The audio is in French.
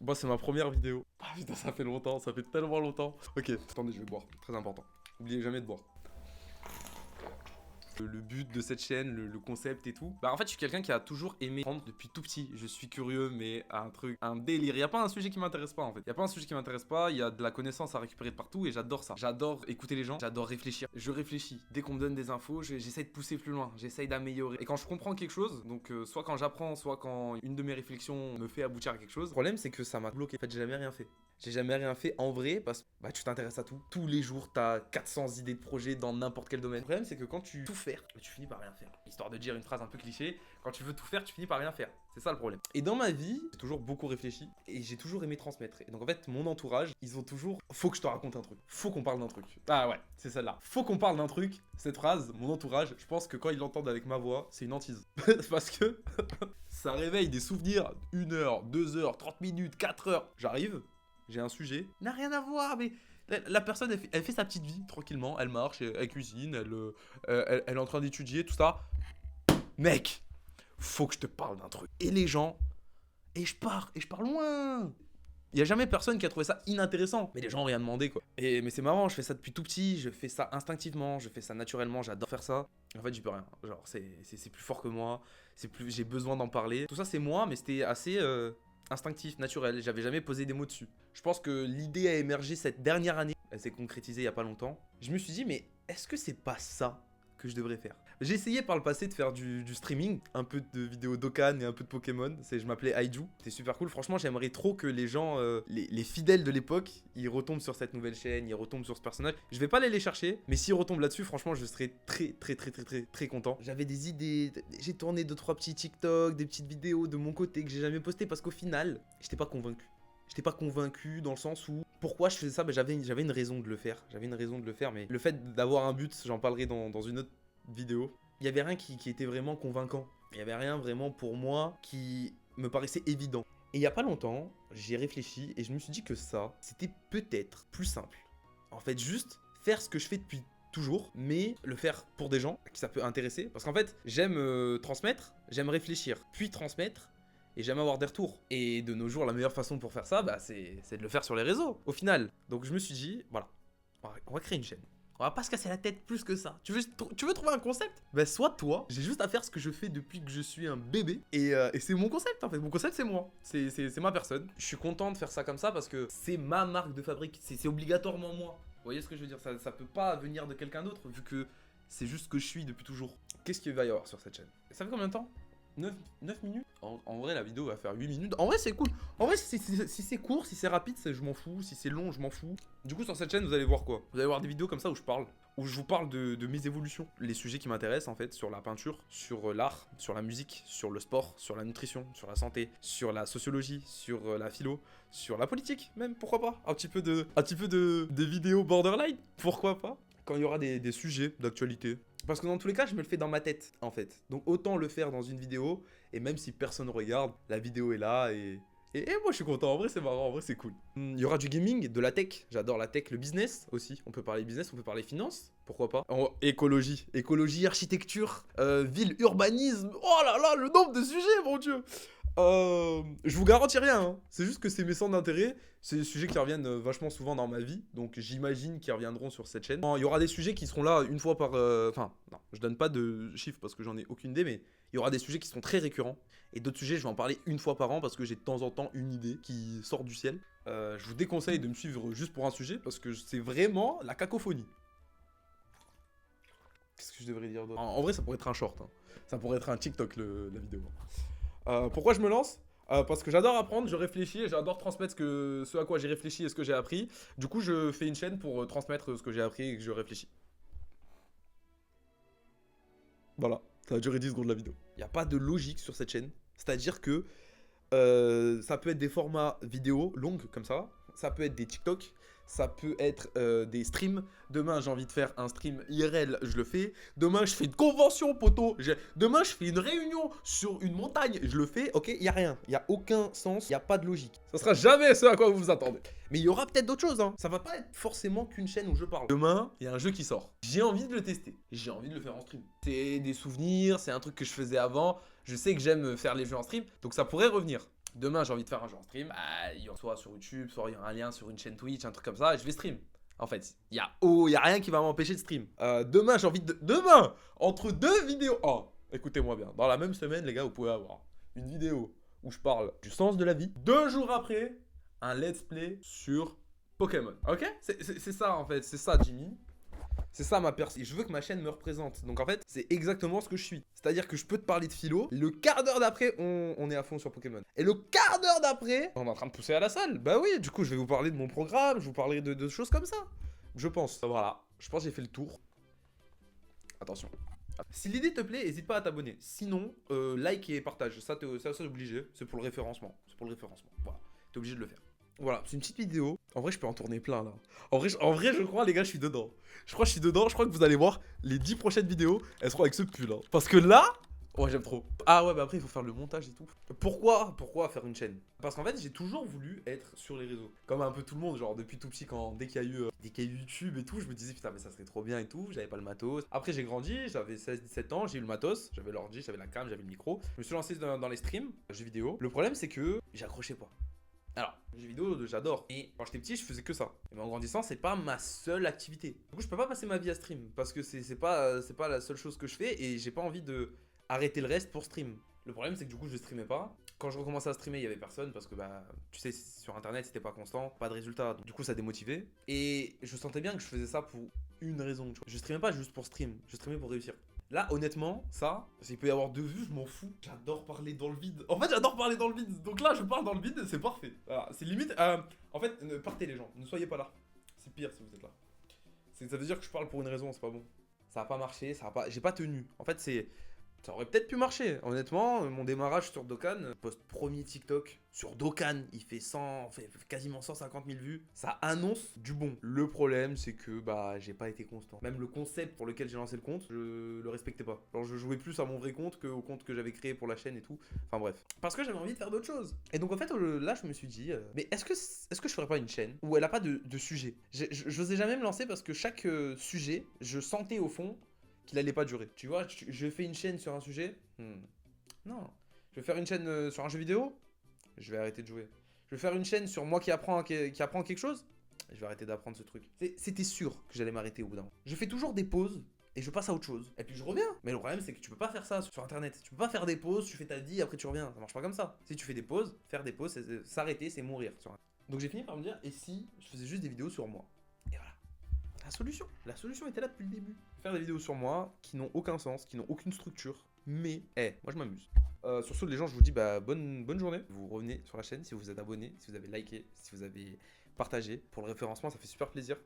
Moi, c'est ma première vidéo. Ah putain, ça fait longtemps, ça fait tellement longtemps. Ok, attendez, je vais boire. Très important. N'oubliez jamais de boire. Le but de cette chaîne, le concept et tout. Bah en fait je suis quelqu'un qui a toujours aimé prendre depuis tout petit. Je suis curieux mais un délire. Il y a pas un sujet qui m'intéresse pas en fait. Il y a pas un sujet qui m'intéresse pas, il y a de la connaissance à récupérer de partout et j'adore ça. J'adore écouter les gens, j'adore réfléchir. Je réfléchis. Dès qu'on me donne des infos, j'essaie de pousser plus loin, j'essaye d'améliorer. Et quand je comprends quelque chose, donc soit quand j'apprends, soit quand une de mes réflexions me fait aboutir à quelque chose, le problème c'est que ça m'a bloqué. En fait j'ai jamais rien fait. J'ai jamais rien fait en vrai parce que bah, tu t'intéresses à tout. Tous les jours, t'as 400 idées de projets dans n'importe quel domaine. Le problème, c'est que quand tu tout faire, tu finis par rien faire. Histoire de dire une phrase un peu cliché, quand tu veux tout faire, tu finis par rien faire. C'est ça le problème. Et dans ma vie, j'ai toujours beaucoup réfléchi et j'ai toujours aimé transmettre. Et donc en fait, mon entourage, ils ont toujours... Faut que je te raconte un truc. Faut qu'on parle d'un truc. Ah ouais, c'est celle-là. Faut qu'on parle d'un truc. Cette phrase, mon entourage, je pense que quand ils l'entendent avec ma voix, c'est une hantise. Parce que ça réveille des souvenirs. 1 heure, 2 heures, 30 minutes, 4 heures. J'arrive. J'ai un sujet, n'a rien à voir, mais la personne, elle fait sa petite vie, tranquillement, elle marche, elle cuisine, elle est en train d'étudier, tout ça. Mec, faut que je te parle d'un truc. Et les gens, et je pars loin. Il y a jamais personne qui a trouvé ça inintéressant. Mais les gens ont rien demandé, quoi. Mais c'est marrant, je fais ça depuis tout petit, je fais ça instinctivement, je fais ça naturellement, j'adore faire ça. En fait, j'y peux rien. Genre, c'est plus fort que moi, j'ai besoin d'en parler. Tout ça, c'est moi, mais c'était assez... instinctif, naturel, j'avais jamais posé des mots dessus. Je pense que l'idée a émergé cette dernière année, elle s'est concrétisée il y a pas longtemps. Je me suis dit, mais est-ce que c'est pas ça que je devrais faire? J'ai essayé par le passé de faire du streaming, un peu de vidéos d'Okan et un peu de Pokémon. Je m'appelais Aiju, c'était super cool. Franchement, j'aimerais trop que les gens, les fidèles de l'époque, ils retombent sur cette nouvelle chaîne, ils retombent sur ce personnage. Je vais pas aller les chercher, mais s'ils retombent là-dessus, franchement, je serais très content. J'avais des idées, j'ai tourné 2-3 petits TikTok, des petites vidéos de mon côté que j'ai jamais postées parce qu'au final, j'étais pas convaincu. J'étais pas convaincu dans le sens où pourquoi je faisais ça, bah, j'avais une raison de le faire. J'avais une raison de le faire, mais le fait d'avoir un but, j'en parlerai dans une autre vidéo. Il y avait rien qui était vraiment convaincant. Il y avait rien vraiment pour moi qui me paraissait évident. Et il y a pas longtemps, j'ai réfléchi et je me suis dit que ça, c'était peut-être plus simple. En fait, juste faire ce que je fais depuis toujours, mais le faire pour des gens qui ça peut intéresser. Parce qu'en fait, j'aime transmettre, j'aime réfléchir, puis transmettre. Et j'aime avoir des retours. Et de nos jours, la meilleure façon pour faire ça, bah, c'est de le faire sur les réseaux, au final. Donc je me suis dit, voilà, on va créer une chaîne. On va pas se casser la tête plus que ça. Tu veux trouver un concept? Bah sois toi. J'ai juste à faire ce que je fais depuis que je suis un bébé. Et c'est mon concept en fait. Mon concept c'est moi. C'est ma personne. Je suis content de faire ça comme ça parce que c'est ma marque de fabrique. C'est obligatoirement moi. Vous voyez ce que je veux dire? Ça peut pas venir de quelqu'un d'autre vu que c'est juste ce que je suis depuis toujours. Qu'est-ce qu'il va y avoir sur cette chaîne? Ça fait combien de temps? 9 minutes. En vrai, la vidéo va faire 8 minutes. En vrai, c'est cool. En vrai, si c'est court, si c'est rapide, je m'en fous. Si c'est long, je m'en fous. Du coup, sur cette chaîne, vous allez voir quoi? Vous allez voir des vidéos comme ça où je parle. Où je vous parle de mes évolutions. Les sujets qui m'intéressent, en fait, sur la peinture, sur l'art, sur la musique, sur le sport, sur la nutrition, sur la santé, sur la sociologie, sur la philo, sur la politique, même, pourquoi pas? Un petit peu de vidéos borderline, pourquoi pas? Quand il y aura des sujets d'actualité. Parce que dans tous les cas, je me le fais dans ma tête, en fait. Donc autant le faire dans une vidéo, et même si personne ne regarde, la vidéo est là, et moi je suis content, en vrai c'est marrant, en vrai c'est cool. Il y aura du gaming, de la tech, j'adore la tech, le business aussi. On peut parler business, on peut parler finance, pourquoi pas. Écologie, architecture, ville, urbanisme, oh là là, le nombre de sujets, mon dieu. Je vous garantis rien, hein. C'est juste que c'est mes centres d'intérêt, c'est des sujets qui reviennent vachement souvent dans ma vie, donc j'imagine qu'ils reviendront sur cette chaîne. Il y aura des sujets qui seront là une fois par... Enfin, non, je donne pas de chiffres parce que j'en ai aucune idée, mais il y aura des sujets qui seront très récurrents, et d'autres sujets, je vais en parler une fois par an parce que j'ai de temps en temps une idée qui sort du ciel. Je vous déconseille de me suivre juste pour un sujet parce que c'est vraiment la cacophonie. Qu'est-ce que je devrais dire d'autre? En vrai, ça pourrait être un short, hein. Ça pourrait être un TikTok, la vidéo. Pourquoi je me lance? Parce que j'adore apprendre, je réfléchis et j'adore transmettre ce à quoi j'ai réfléchi et ce que j'ai appris. Du coup, je fais une chaîne pour transmettre ce que j'ai appris et que je réfléchis. Voilà, ça a duré 10 secondes la vidéo. Il n'y a pas de logique sur cette chaîne. C'est-à-dire que ça peut être des formats vidéo longues comme ça peut être des TikTok, ça peut être des streams. Demain, j'ai envie de faire un stream IRL, je le fais. Demain, je fais une convention, poteau. Demain, je fais une réunion sur une montagne, je le fais. Ok, il n'y a rien, il n'y a aucun sens, il n'y a pas de logique. Ça sera jamais ce à quoi vous vous attendez. Mais il y aura peut-être d'autres choses, hein. Ça va pas être forcément qu'une chaîne où je parle. Demain, il y a un jeu qui sort. J'ai envie de le tester. J'ai envie de le faire en stream. C'est des souvenirs, c'est un truc que je faisais avant. Je sais que j'aime faire les jeux en stream, donc ça pourrait revenir. Demain, j'ai envie de faire un jeu en stream. Bah, il y aura soit sur YouTube, soit il y aura un lien sur une chaîne Twitch, un truc comme ça, et je vais stream. En fait, y a rien qui va m'empêcher de stream. Demain, j'ai envie de. Demain, entre deux vidéos. Oh, écoutez-moi bien. Dans la même semaine, les gars, vous pouvez avoir une vidéo où je parle du sens de la vie. 2 jours après, un let's play sur Pokémon. Ok? C'est ça en fait. C'est ça, Jimmy. C'est ça ma personne. Et je veux que ma chaîne me représente. Donc en fait, c'est exactement ce que je suis. C'est-à-dire que je peux te parler de philo. Le quart d'heure d'après, on est à fond sur Pokémon. Et le quart d'heure d'après, on est en train de pousser à la salle. Bah oui, du coup, je vais vous parler de mon programme. Je vous parlerai de choses comme ça. Je pense. Voilà. Je pense que j'ai fait le tour. Attention. Si l'idée te plaît, n'hésite pas à t'abonner. Sinon, like et partage. Ça, c'est obligé. C'est pour le référencement. C'est pour le référencement. Voilà. T'es obligé de le faire. Voilà, c'est une petite vidéo. En vrai, je peux en tourner plein là. En vrai, je crois, les gars, je suis dedans. Je crois que vous allez voir les 10 prochaines vidéos, elles seront avec ce pull. Hein. Parce que là, ouais, j'aime trop. Ah ouais, bah après, il faut faire le montage et tout. Pourquoi faire une chaîne? Parce qu'en fait, j'ai toujours voulu être sur les réseaux. Comme un peu tout le monde, genre depuis tout petit, dès qu'il y a eu YouTube et tout, je me disais putain, mais ça serait trop bien et tout. J'avais pas le matos. Après, j'ai grandi, j'avais 16-17 ans, j'ai eu le matos, j'avais l'ordi, j'avais la cam, j'avais le micro. Je me suis lancé dans les streams, jeux vidéo. Le problème, c'est que j'accrochais pas. Alors, les jeux vidéo, j'adore. Et quand j'étais petit, je faisais que ça. Et en grandissant, c'est pas ma seule activité. Du coup, je peux pas passer ma vie à stream. Parce que c'est pas la seule chose que je fais. Et j'ai pas envie de arrêter le reste pour stream. Le problème, c'est que du coup, je streamais pas. Quand je recommençais à streamer, il y avait personne. Parce que, bah, tu sais, sur internet, c'était pas constant. Pas de résultats. Du coup, ça démotivait. Et je sentais bien que je faisais ça pour une raison. Tu vois. Je streamais pas juste pour stream. Je streamais pour réussir. Là, honnêtement, ça, s'il peut y avoir 2 vues, je m'en fous. J'adore parler dans le vide. En fait, j'adore parler dans le vide. Donc là, je parle dans le vide, c'est parfait. Voilà, c'est limite. En fait, partez les gens, ne soyez pas là. C'est pire si vous êtes là. Ça veut dire que je parle pour une raison, c'est pas bon. Ça a pas marché, j'ai pas tenu. En fait, ça aurait peut-être pu marcher. Honnêtement, mon démarrage sur Dokkan, post premier TikTok sur Dokkan, il fait quasiment 150 000 vues. Ça annonce du bon. Le problème, c'est que bah j'ai pas été constant. Même le concept pour lequel j'ai lancé le compte, je le respectais pas. Alors je jouais plus à mon vrai compte qu'au compte que j'avais créé pour la chaîne et tout. Enfin bref. Parce que j'avais envie de faire d'autres choses. Et donc en fait, là, je me suis dit, mais est-ce que je ferais pas une chaîne où elle a pas de sujet? Je n'osais jamais me lancer parce que chaque sujet, je sentais au fond qu'il allait pas durer. Tu vois, je fais une chaîne sur un sujet. Non. Je vais faire une chaîne sur un jeu vidéo. Je vais arrêter de jouer. Je vais faire une chaîne sur moi qui apprend quelque chose. Je vais arrêter d'apprendre ce truc. C'était sûr que j'allais m'arrêter au bout d'un moment. Je fais toujours des pauses et je passe à autre chose. Et puis je reviens. Mais le problème, c'est que tu peux pas faire ça sur internet. Tu peux pas faire des pauses, tu fais ta vie, après tu reviens. Ça marche pas comme ça. Si tu fais des pauses, faire des pauses, s'arrêter, c'est mourir. Donc j'ai fini par me dire, et si je faisais juste des vidéos sur moi? Et voilà. La solution était là depuis le début. Faire des vidéos sur moi qui n'ont aucun sens, qui n'ont aucune structure. Mais, moi je m'amuse. Sur ce, les gens, je vous dis bonne journée. Vous revenez sur la chaîne si vous êtes abonné, si vous avez liké, si vous avez partagé. Pour le référencement, ça fait super plaisir.